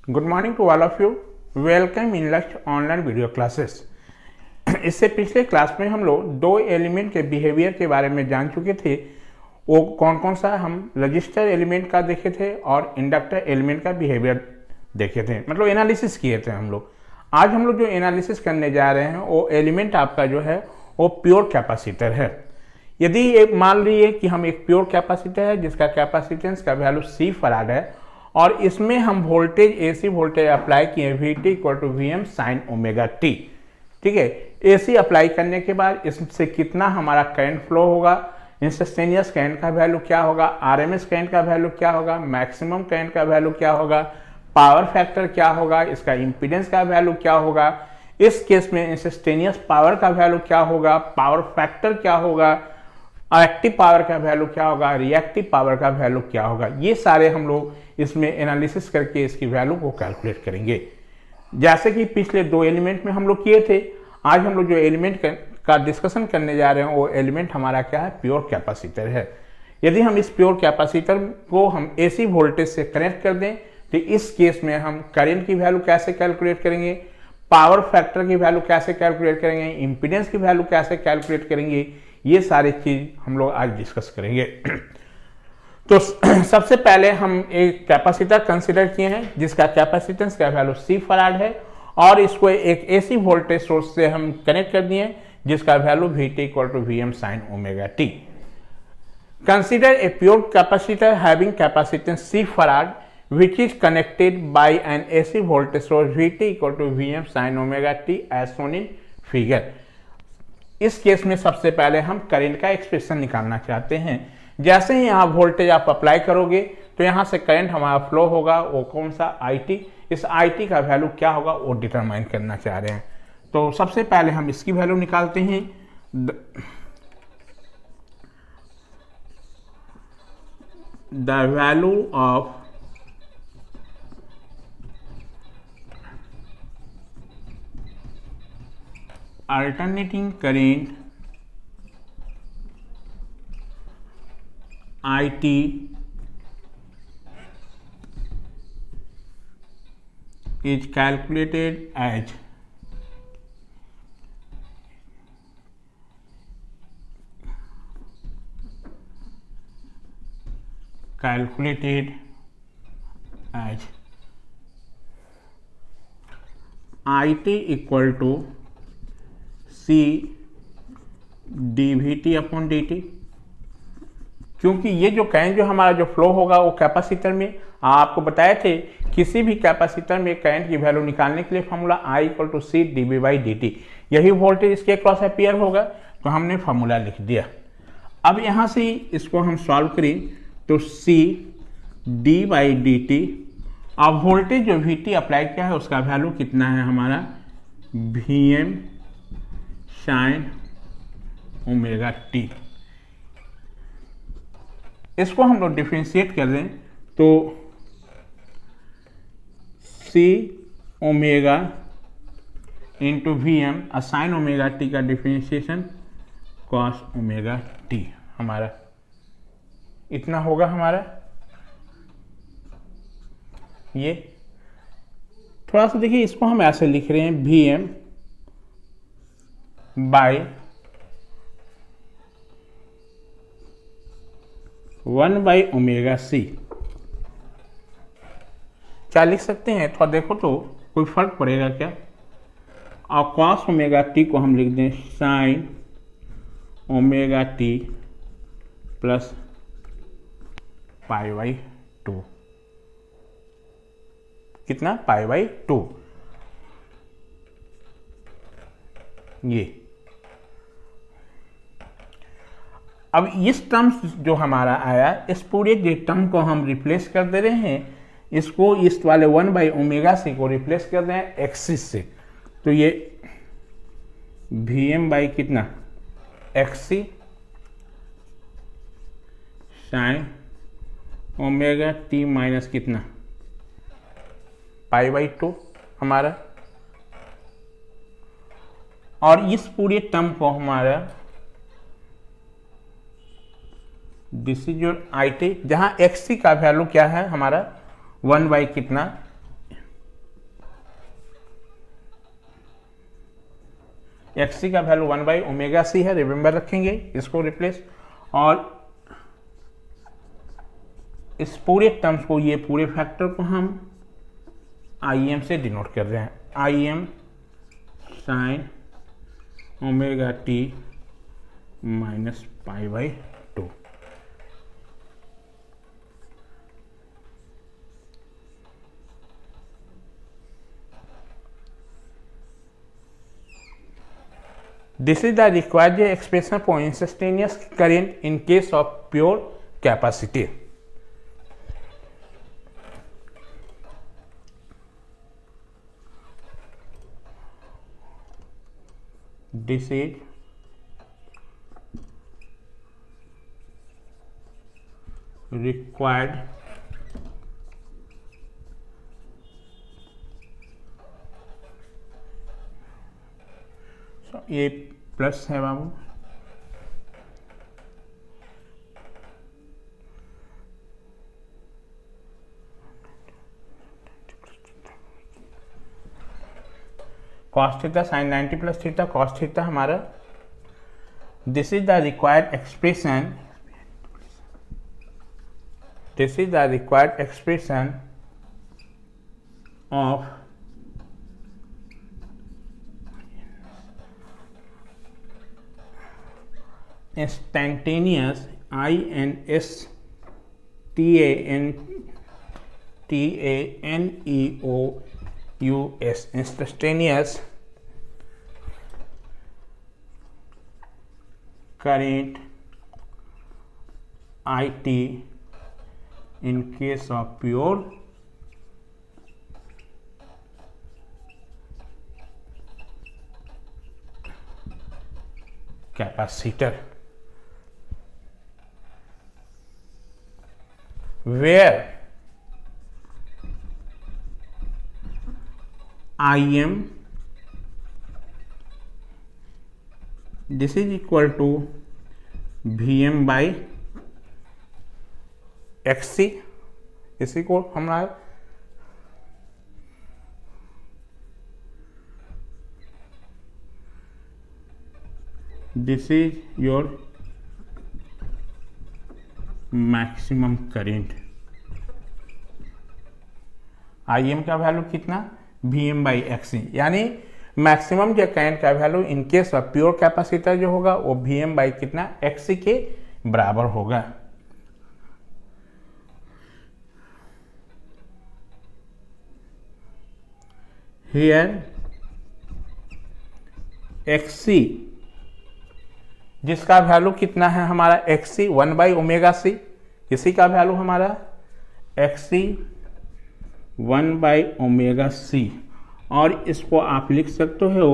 Good morning to all of you. Welcome in Lakshya online video classes. इससे पिछले class में हम लोग दो एलिमेंट के बिहेवियर के बारे में जान चुके थे। वो कौन कौन सा, हम रजिस्टर एलिमेंट का देखे थे और इंडक्टर एलिमेंट का बिहेवियर देखे थे, मतलब एनालिसिस किए थे हम लोग। आज हम लोग जो एनालिसिस करने जा रहे हैं वो एलिमेंट आपका जो है वो प्योर कैपेसिटर है। यदि ये मान लीजिए कि हम एक प्योर कैपेसिटर है जिसका कैपेसिटेंस का वैल्यू C फराड है और इसमें हम वोल्टेज AC वोल्टेज अप्लाई किए VT equal to VM sine omega T। ठीक है, AC अप्लाई करने के बाद इससे कितना हमारा करंट फ्लो होगा, इंस्टेंटेनियस करंट का वैल्यू क्या होगा, RMS करंट का वैल्यू क्या होगा, मैक्सिमम करंट का वैल्यू क्या होगा, पावर फैक्टर क्या होगा, इसका इम्पीडेंस का वैल्यू क्या होगा, इस केस में इंस्टेंटेनियस पावर का वैल्यू क्या होगा, पावर फैक्टर क्या होगा, एक्टिव पावर का वैल्यू क्या होगा, रिएक्टिव पावर का वैल्यू क्या होगा, ये सारे हम लोग इसमें एनालिसिस करके इसकी वैल्यू को कैलकुलेट करेंगे। जैसे कि पिछले दो एलिमेंट में हम लोग किए थे, आज हम लोग जो एलिमेंट का डिस्कशन करने जा रहे हैं वो एलिमेंट हमारा क्या है, प्योर कैपेसिटर है। यदि हम इस प्योर कैपेसिटर को हम AC वोल्टेज से कनेक्ट कर दें तो इस केस में हम करंट की वैल्यू कैसे कैलकुलेट करेंगे, पावर फैक्टर की वैल्यू कैसे कैलकुलेट करेंगे, इंपीडेंस की वैल्यू कैसे कैलकुलेट करेंगे, ये सारी चीज हम लोग आज डिस्कस करेंगे। तो सबसे पहले हम एक कैपेसिटर कंसीडर किए हैं जिसका कैपेसिटेंस का वैल्यू C फराड है और इसको एक AC वोल्टेज सोर्स से हम कनेक्ट कर दिए जिसका value VT equal to VM sine omega T। Consider a pure capacitor having capacitance C farad which is connected by an AC voltage source VT equal to VM sin omega T as shown in figure। इस case में सबसे पहले हम current का expression निकालना चाहते हैं। जैसे ही यहाँ वोल्टेज आप अप्लाई करोगे तो यहाँ से करंट हमारा फ्लो होगा, वो कौन सा IT, इस IT का वैल्यू क्या होगा वो डिटरमाइन करना चाह रहे हैं। तो सबसे पहले हम इसकी वैल्यू निकालते हैं। The value of alternating current IT is calculated as IT equal to C dVT upon dt। क्योंकि ये जो करंट जो हमारा जो फ्लो होगा वो कैपेसिटर में, आपको बताए थे किसी भी कैपेसिटर में करंट की वैल्यू निकालने के लिए formula I equal to C dV/dt, यही वोल्टेज इसके क्रॉस अपियर होगा, तो हमने फॉर्मूला लिख दिया। अब यहाँ से इसको हम सॉल्व करें तो C d/dt, अब वोल्टेज जो VT अप्लाई किया है उसका वैल्यू कितना है हमारा VM साइन ओमेगा T। इसको हम लोग डिफरेंशिएट कर दें तो C omega into VM sine omega T का डिफरेंशिएशन कॉस ओमेगा T हमारा इतना होगा हमारा। ये थोड़ा सा देखिए, इसको हम ऐसे लिख रहे हैं VM बाय 1/ωc। क्या लिख सकते हैं, थोड़ा देखो तो कोई फर्क पड़ेगा क्या। और cos ओमेगा T को हम लिख दें साइन ओमेगा T प्लस π/2, कितना π/2। ये अब इस टर्म्स जो हमारा आया, इस पूरे जो टर्म को हम रिप्लेस कर दे रहे हैं, इसको इस वाले 1/ωc को रिप्लेस कर रहे हैं एक्सिस से, तो ये VM बाई कितना XC sign omega T minus कितना π/2 हमारा। और इस पूरे टर्म को हमारा दिस इज योर IT, जहां XC का वैल्यू क्या है हमारा 1 बाई कितना एक्स सी का वैल्यू 1/ω_c है, रिमेंबर रखेंगे इसको रिप्लेस, और इस पूरे टर्म्स को, ये पूरे फैक्टर को हम आई एम से डिनोट कर रहे हैं, I m sine omega t minus π/2। This is the required expression for instantaneous current in case of pure capacitor. This is required ये प्लस है बाबू, cos theta sine 90 plus theta cos theta हमारा, this is the required expression, this is the required expression of instantaneous instantaneous instantaneous current IT in case of pure capacitor, where Im this is equal to Vm by Xc, इसी को हमारा this is your maximum current, I M का value कितना, Vm/Xc, यानी maximum जो current का value in case of pure capacitor जो होगा वो Vm बाई कितना Xc के बराबर होगा। हियर Xc जिसका वैल्यू कितना है हमारा Xc 1/ω_c, इसी का वैल्यू हमारा Xc 1/ω_c, और इसको आप लिख सकते हो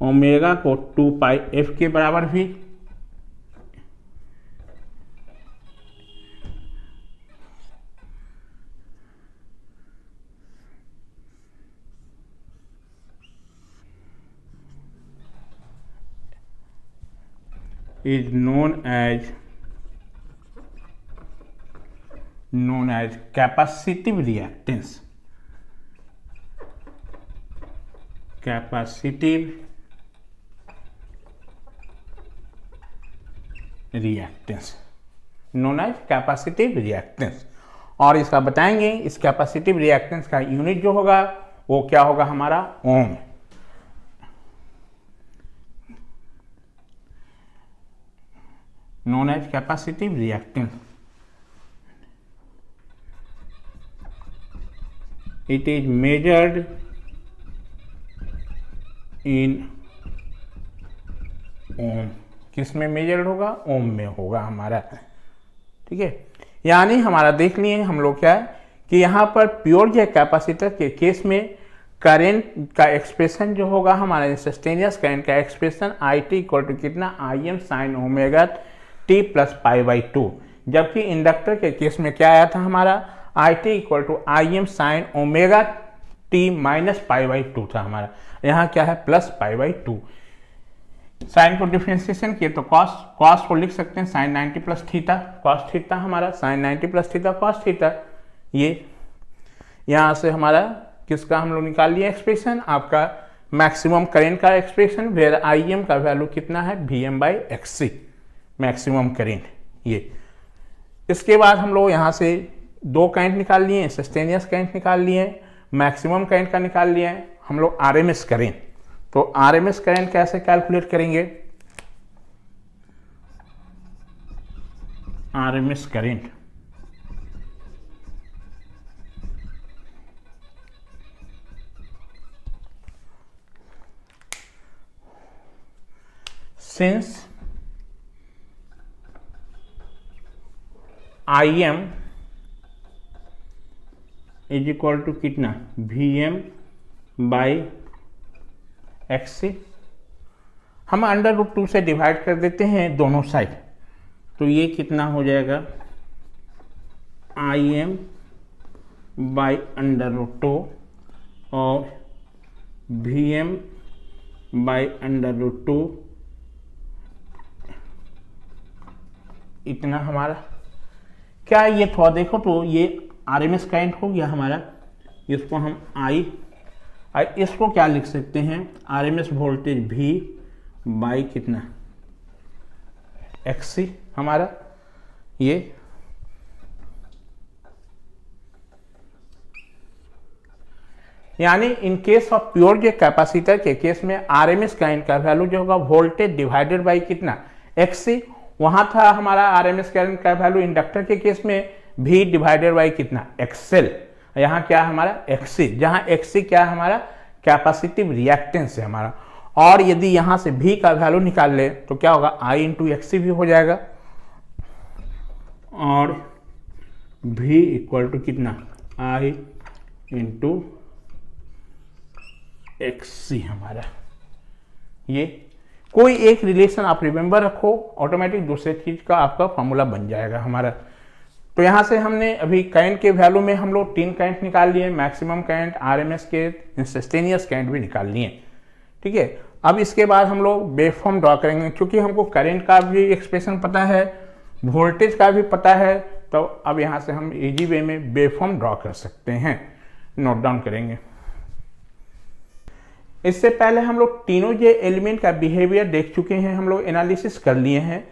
ओमेगा को 2πf के बराबर भी, is known as capacitive reactance, capacitive reactance known as capacitive reactance। और इसका बताएंगे इस कैपेसिटिव रिएक्टेंस का यूनिट जो होगा वो क्या होगा हमारा ओम। known as capacitive reactance, it is measured in ओम, किस में मेजर्ड होगा, ओम में होगा हमारा, ठीक है। यानी हमारा देख लिए हम लोग क्या है कि यहाँ पर प्योर जो कैपेसिटर के केस में करंट का एक्सप्रेशन जो होगा हमारा इंस्टेंटेनियस करंट का expression I t equal to कितना I m sine omega t plus π/2, जबकि इंडक्टर के केस में क्या आया था हमारा I t equal to I m sine omega t minus π/2 था हमारा, यहाँ क्या है प्लस π/2। साइन को डिफ्रेंसिएशन किए तो कॉस को लिख सकते हैं sine 90 plus theta cos theta, हमारा sine 90 plus theta cos theta, ये यहाँ से हमारा किसका हम लोग निकाल लिया एक्सप्रेशन, आपका मैक्सिमम करेंट का एक्सप्रेशन, वेयर आई एम का वैल्यू कितना है V M by X C, maximum current ये। इसके बाद हम लोग यहाँ से दो करंट निकाल लिए, सस्टेनियस करंट निकाल लिए, मैक्सिमम करंट का निकाल लिए हम लोग आरएमएस करंट। तो आरएमएस करंट कैसे कैलकुलेट करेंगे, RMS current since I M is equal to कितना V M by X C, हम √2 से डिवाइड कर देते हैं दोनों साइड, तो ये कितना हो जाएगा आई एम बाई √2 और वी एम बाई √2, इतना हमारा क्या ये थोड़ा देखो तो ये आरएमएस करंट हो गया हमारा। इसको हम इसको क्या लिख सकते हैं आरएमएस वोल्टेज V बाई कितना XC हमारा ये। यानी इन case of pure J capacitor के केस में आरएमएस करंट का वैल्यू जो होगा वोल्टेज डिवाइडेड बाई कितना XC, वहां था हमारा आरएमएस करंट का वैल्यू इंडक्टर के केस में V डिवाइडेड बाई कितना XL, यहाँ क्या हमारा XC, जहां XC क्या हमारा कैपेसिटिव रिएक्टेंस है हमारा। और यदि यहां से V का वैल्यू निकाल ले तो क्या होगा I इंटू XC भी हो जाएगा, और V इक्वल टू कितना I इंटू XC हमारा। ये कोई एक रिलेशन आप रिमेंबर रखो, ऑटोमेटिक दूसरे चीज का आपका फॉर्मूला बन जाएगा हमारा। तो यहाँ से हमने अभी करंट के वैल्यू में हम लोग 3 करंट निकाल लिए, मैक्सिमम करंट, आरएमएस के, इंस्टेंटेनियस करंट भी निकाल लिए, ठीक है। अब इसके बाद हम लोग वेवफॉर्म ड्रॉ करेंगे, क्योंकि हमको करंट का भी एक्सप्रेशन पता है, वोल्टेज का भी पता है, तो अब यहाँ से हम इजी वे में वेवफॉर्म ड्रॉ कर सकते हैं। नोट डाउन करेंगे। इससे पहले हम लोग तीनों जे एलिमेंट का बिहेवियर देख चुके हैं, हम लोग एनालिसिस कर लिए हैं।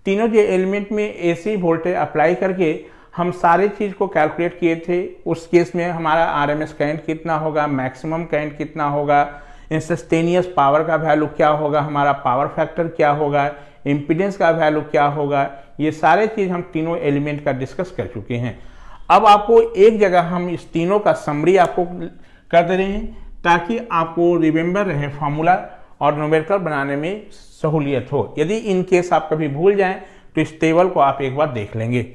तीनों जे एलिमेंट में एसी वोल्टेज अप्लाई करके हम सारे चीज़ को कैलकुलेट किए थे। उस केस में हमारा आरएमएस करंट कितना होगा, मैक्सिमम करंट कितना होगा, इंस्टेंटेनियस पावर का वैल्यू क्या होगा, हमारा पावर फैक्टर क्या होगा, इम्पीडेंस का वैल्यू क्या होगा, ये सारे चीज़ हम तीनों एलिमेंट का डिस्कस कर चुके हैं। अब आपको एक जगह हम इस तीनों का समरी आपको कर दे रहे हैं, ताकि आपको रिमेंबर रहे फार्मूला और न्यूमेरिकल बनाने में सहूलियत हो। यदि इन केस आप कभी भूल जाएं तो इस टेबल को आप एक बार देख लेंगे।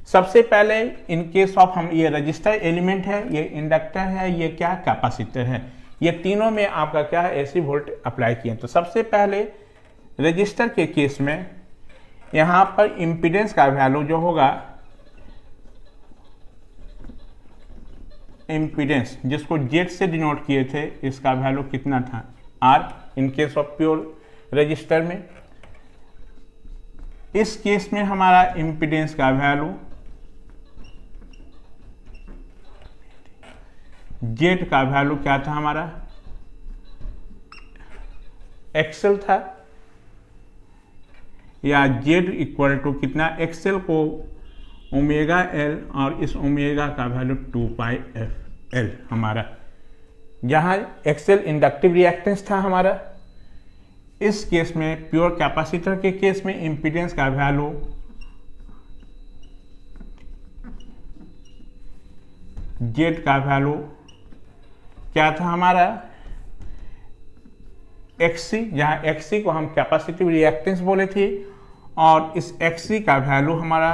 सबसे पहले इन केस ऑफ हम ये रजिस्टर एलिमेंट है, ये इंडक्टर है, ये क्या कैपेसिटर है, ये तीनों में आपका क्या है एसी वोल्टेज अप्लाई किए। तो सबसे पहले रजिस्टर के केस में यहाँ पर इम्पीडेंस का वैल्यू जो होगा, इम्पीडेंस जिसको जेड से डिनोट किए थे, इसका वैल्यू कितना था R in case of pure resistor में। इस केस में हमारा इम्पीडेंस का वैल्यू जेड का वैल्यू क्या था हमारा एक्सएल था, या जेड इक्वल टू कितना एक्सएल को ओमेगा एल, और इस ओमेगा का वैल्यू 2πfl हमारा, जहां एक्सएल इंडक्टिव रिएक्टेंस था हमारा। इस केस में प्योर कैपेसिटर के केस में इम्पीडेंस का वैल्यू जेड का वैल्यू क्या था हमारा XC, जहां XC को हम कैपेसिटिव रिएक्टेंस बोले थे, और इस XC का वैल्यू हमारा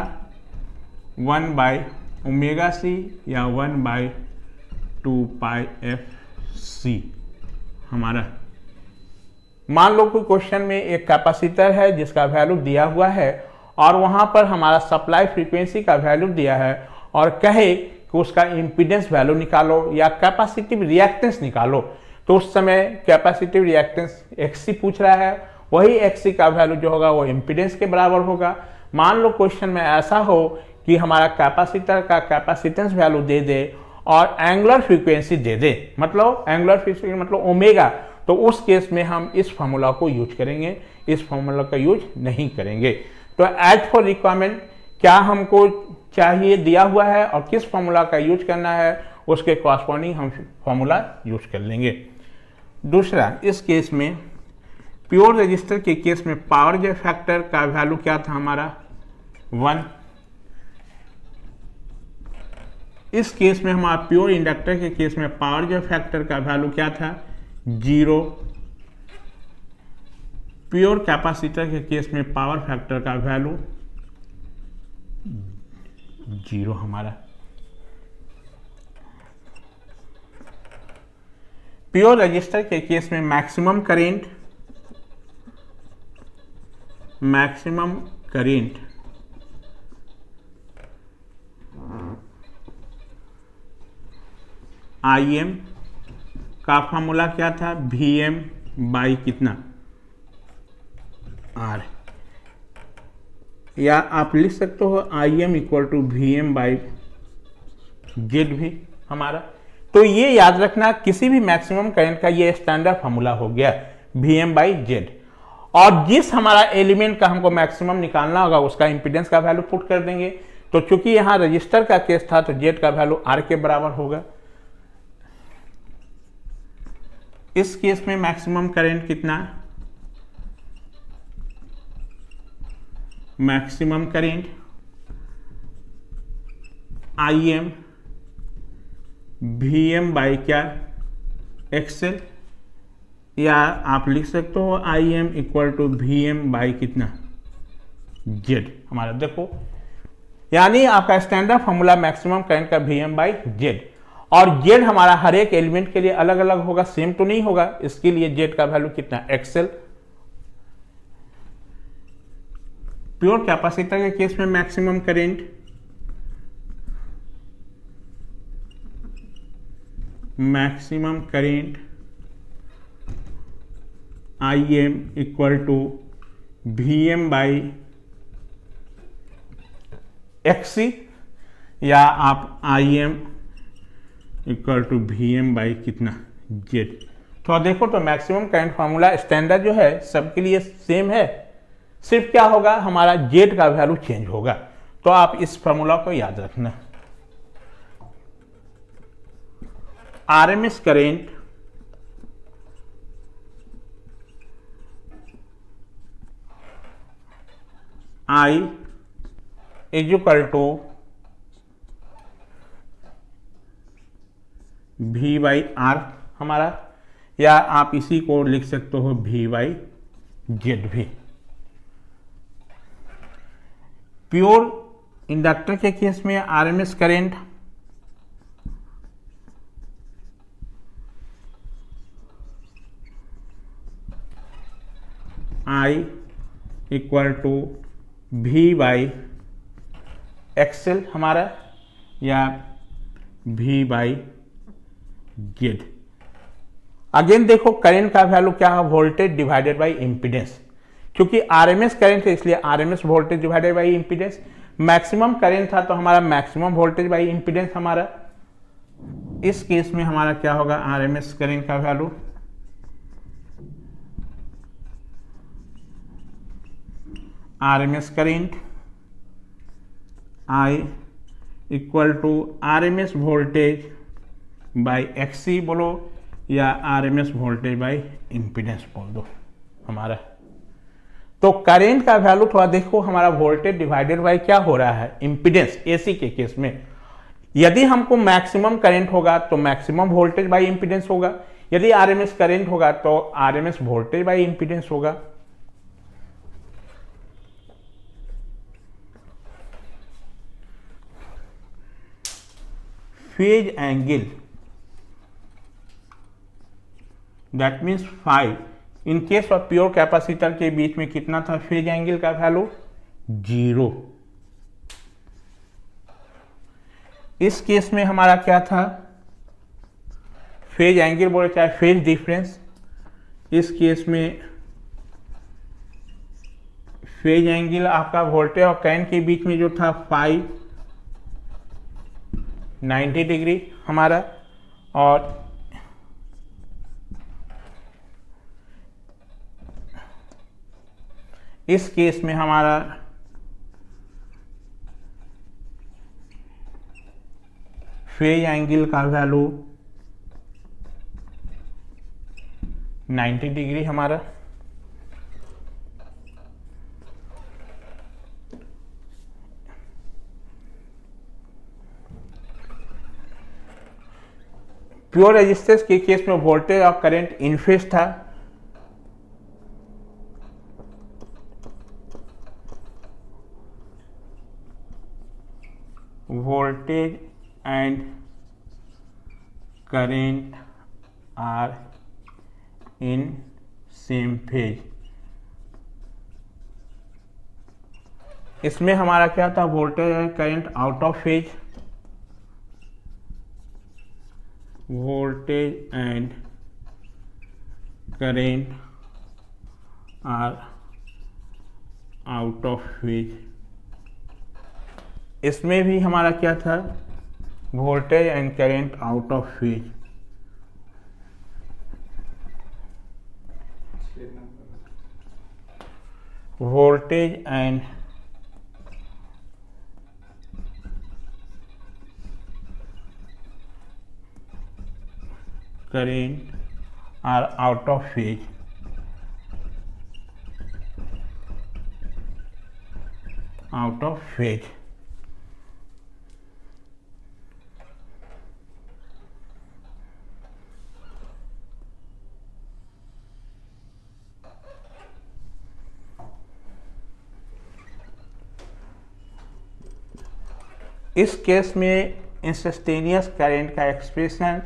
1/ωc या 1/2πfc हमारा। मान लो कोई क्वेश्चन में एक कैपेसिटर है जिसका वैल्यू दिया हुआ है, और वहां पर हमारा सप्लाई फ्रीक्वेंसी का वैल्यू दिया है, और कहे कि उसका इम्पीडेंस वैल्यू निकालो या कैपेसिटिव रिएक्टेंस निकालो, तो उस समय कैपेसिटिव रिएक्टेंस XC पूछ रहा है, वही XC का वैल्यू जो होगा वो इम्पीडेंस के बराबर होगा। मान लो क्वेश्चन में ऐसा हो कि हमारा कैपेसिटर का कैपेसिटेंस वैल्यू दे दे और एंगुलर फ्रीक्वेंसी दे दे, मतलब एंगुलर फ्रीक्वेंसी मतलब ओमेगा, तो उस केस में हम इस फॉर्मूला को यूज करेंगे, इस फॉर्मूला का यूज नहीं करेंगे। तो एज फॉर रिक्वायरमेंट क्या हमको चाहिए दिया हुआ है और किस फॉर्मूला का यूज करना है, उसके कॉरस्पॉन्डिंग हम फॉर्मूला यूज कर लेंगे। दूसरा, इस केस में प्योर रजिस्टर के केस में पावर जे फैक्टर का वैल्यू क्या था हमारा 1। इस केस में हमारा प्योर इंडक्टर के केस में पावर जे फैक्टर का वैल्यू क्या था 0। प्योर कैपेसिटर के केस में पावर फैक्टर का वैल्यू 0 हमारा। प्योर रजिस्टर के केस में मैक्सिमम करेंट IM का फॉर्मूला क्या था VM बाई कितना R, या आप लिख सकते हो IM equal to VM by Z भी हमारा। तो ये याद रखना, किसी भी मैक्सिमम करंट का ये स्टैंडर्ड फॉर्मूला हो गया VM बाई Z। और जिस हमारा एलिमेंट का हमको मैक्सिमम निकालना होगा उसका इंपीडेंस का वैल्यू पुट कर देंगे। तो चूंकि यहां रजिस्टर का केस था तो Z का वैल्यू R के बराबर होगा। इस केस में मैक्सिमम करंट कितना, maximum current IM VM by क्या XL, या आप लिख सकते हो IM equal to VM by कितना Z हमारा। देखो यानी आपका स्टैंडर्ड फॉर्मूला मैक्सिमम करंट का VM बाई Z, और Z हमारा हर एक एलिमेंट के लिए अलग अलग होगा, सेम तो नहीं होगा। इसके लिए Z का वैल्यू कितना XL। प्योर कैपेसिटर के केस में maximum current IM equal to VM by XC, या आप IM equal to VM by कितना Z। तो देखो तो मैक्सिमम करंट फार्मूला स्टैंडर्ड जो है सबके लिए सेम है, सिर्फ क्या होगा हमारा Z का वैल्यू चेंज होगा। तो आप इस फार्मूला को याद रखना। RMS current I is equal to V by R हमारा, या आप इसी को लिख सकते हो V बाई Z भी। प्योर इंडक्टर के केस में RMS current I equal to V by XL हमारा, या V बाई Z। अगेन देखो करंट का वैल्यू क्या है, वोल्टेज डिवाइडेड बाई इंपीडेंस। क्योंकि RMS करंट है इसलिए RMS voltage divided by impedance. Maximum current था तो हमारा मैक्सिमम वोल्टेज बाई इंपीडेंस हमारा। इस केस में हमारा क्या होगा RMS करंट का value RMS current I equal to RMS voltage by XC बोलो, या RMS वोल्टेज बाई इंपीडेंस बोल दो हमारा। तो करंट का वैल्यू थोड़ा देखो, हमारा वोल्टेज डिवाइडेड बाई क्या हो रहा है इंपीडेंस। AC के केस में यदि हमको मैक्सिमम करंट होगा तो मैक्सिमम वोल्टेज बाई इंपीडेंस होगा, यदि RMS करंट होगा तो RMS वोल्टेज बाई इंपीडेंस होगा। Phase angle that means phi in case of pure capacitor के बीच में कितना था फेज एंगल का वैल्यू 0। इस केस में हमारा क्या था फेज एंगल बोले चाहे फेज डिफरेंस। इस केस में फेज एंगल आपका वोल्टेज और करंट के बीच में जो था फाई 90 डिग्री हमारा, और इस केस में हमारा फेज एंगल का वैल्यू 90 डिग्री हमारा, प्योर रेजिस्टेंस के केस में वोल्टेज और करंट इन फेज था, voltage and current are in same phase। इसमें हमारा क्या था, voltage and current out of phase, voltage and current are out of phase. इसमें भी हमारा क्या था, voltage and current out of phase. Voltage and current are out of phase. Out of phase. इस केस में इंस्टेंटेनियस करंट का expression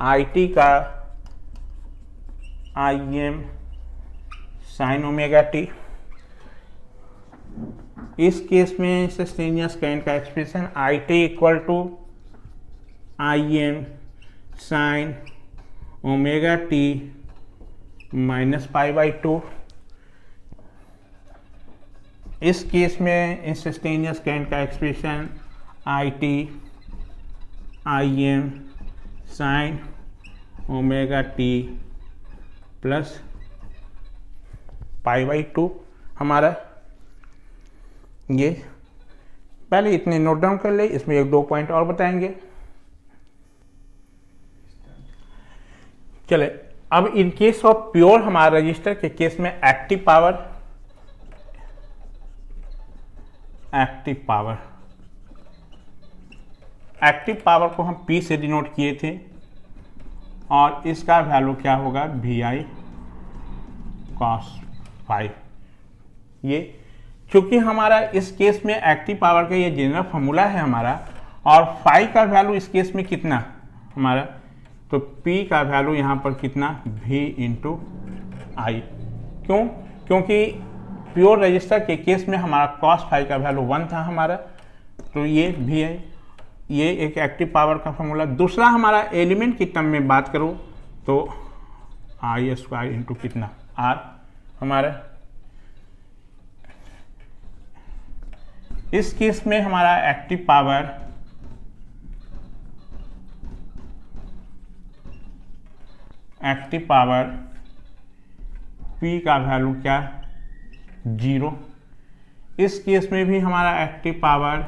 IT का Im sin omega t. इस केस में इंस्टेंटेनियस करंट का expression IT equal to Im sin omega t minus π/2। इस case में instantaneous current का expression IT Im sin omega t plus π/2 हमारा। ये पहले इतने नोट डाउन कर ले, इसमें एक दो पॉइंट और बताएंगे। चले, अब इन केस ऑफ प्योर हमारा रजिस्टर के केस में एक्टिव पावर को हम P से डिनोट किए थे और इसका वैल्यू क्या होगा, VI cos phi। ये चूंकि हमारा इस केस में एक्टिव पावर का ये जनरल फॉर्मूला है हमारा, और फाई का वैल्यू इस केस में कितना हमारा, तो P का वैल्यू यहाँ पर कितना, V इंटू आई। क्यों? क्योंकि प्योर रजिस्टर के केस में हमारा cos phi का वैल्यू 1 था हमारा, तो ये VI, ये एक एक्टिव पावर का फॉर्मूला। दूसरा हमारा एलिमेंट की टर्म में बात करूँ तो I स्क्वायर इंटू कितना R हमारा। इस केस में हमारा एक्टिव पावर P का वैल्यू क्या, 0। इस केस में भी हमारा एक्टिव पावर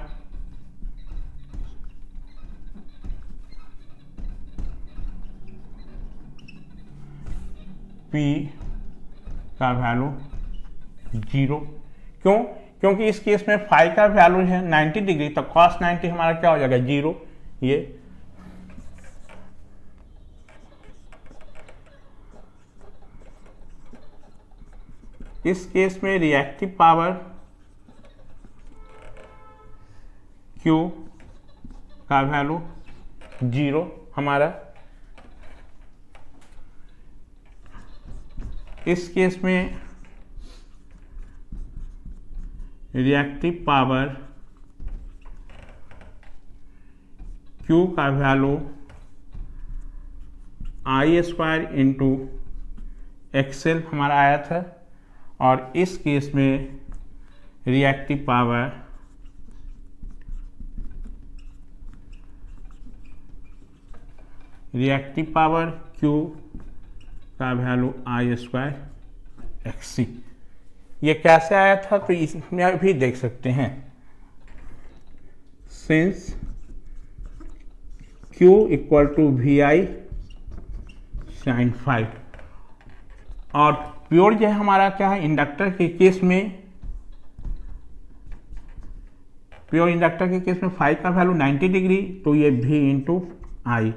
P का वैल्यू 0। क्यों? क्योंकि इस केस में फाई का वैल्यू है 90 डिग्री, तो cos 90 हमारा क्या हो जाएगा, 0। ये इस केस में रिएक्टिव पावर Q का वैल्यू 0 हमारा। इस केस में रिएक्टिव पावर Q का value I square into XL हमारा आया था, और इस केस में रिएक्टिव पावर Q का वैल्यू I स्क्वायर XC। ये कैसे आया था तो इसमें भी देख सकते हैं, since Q equal to VI sin phi। और प्योर जो है हमारा क्या है, इंडक्टर के केस में, प्योर इंडक्टर के केस में फाई का वैल्यू 90 डिग्री, तो ये V into I,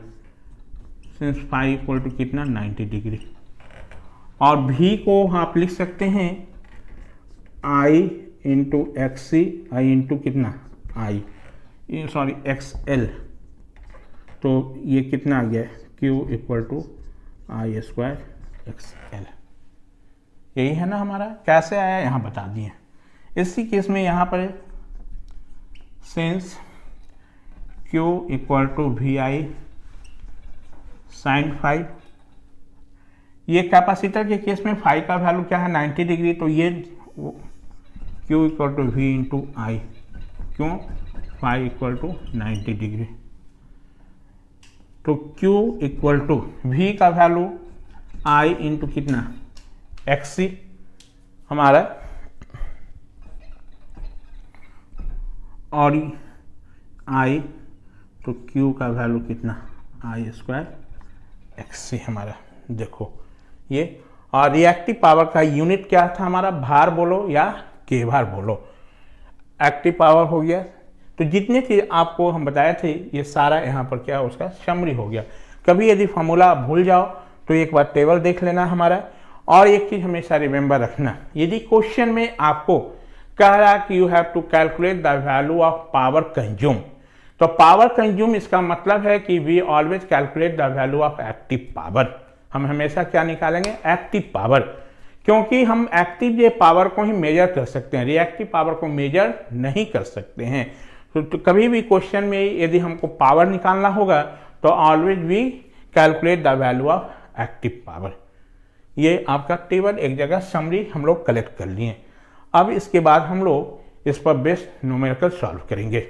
since phi equal to कितना 90 डिग्री। और V को आप लिख सकते हैं I into XC, I into कितना I, सॉरी XL, तो ये कितना आ गया Q equal to I square XL। यही है ना हमारा, कैसे आया यहाँ बता दिए। इसी केस में यहाँ पर since Q equal to VI sin phi, ये कैपेसिटर के केस में फाई का वैल्यू क्या है 90 डिग्री, तो ये Q equal to V into I, क्यों फाई इक्वल टू 90 डिग्री। तो Q इक्वल टू V का वैल्यू I इंटू कितना XC हमारा, और I तो Q का वैल्यू कितना I स्क्वायर XC हमारा। देखो ये, और रिएक्टिव पावर का यूनिट क्या था हमारा, भार बोलो या के भार बोलो, एक्टिव पावर हो गया। तो जितने चीज़ आपको हम बताए थे ये सारा यहाँ पर क्या उसका समरी हो गया। कभी यदि फॉर्मूला भूल जाओ तो एक बार टेबल देख लेना हमारा। और एक चीज़ हमेशा रिमेंबर रखना, यदि क्वेश्चन में आपको कह रहा कि you have to calculate the value of power consume, तो पावर कंज्यूम इसका मतलब है कि we always calculate the value of active power. हम हमेशा क्या निकालेंगे, एक्टिव पावर, क्योंकि हम एक्टिव ये पावर को ही मेजर कर सकते हैं, रिएक्टिव पावर को मेजर नहीं कर सकते हैं। तो कभी भी क्वेश्चन में यदि हमको पावर निकालना होगा तो always we calculate the value of active power. ये आपका टेबल एक जगह समरी हम लोग कलेक्ट कर लिए। अब इसके बाद हम लोग इस पर बेस्ड न्यूमेरिकल सॉल्व करेंगे।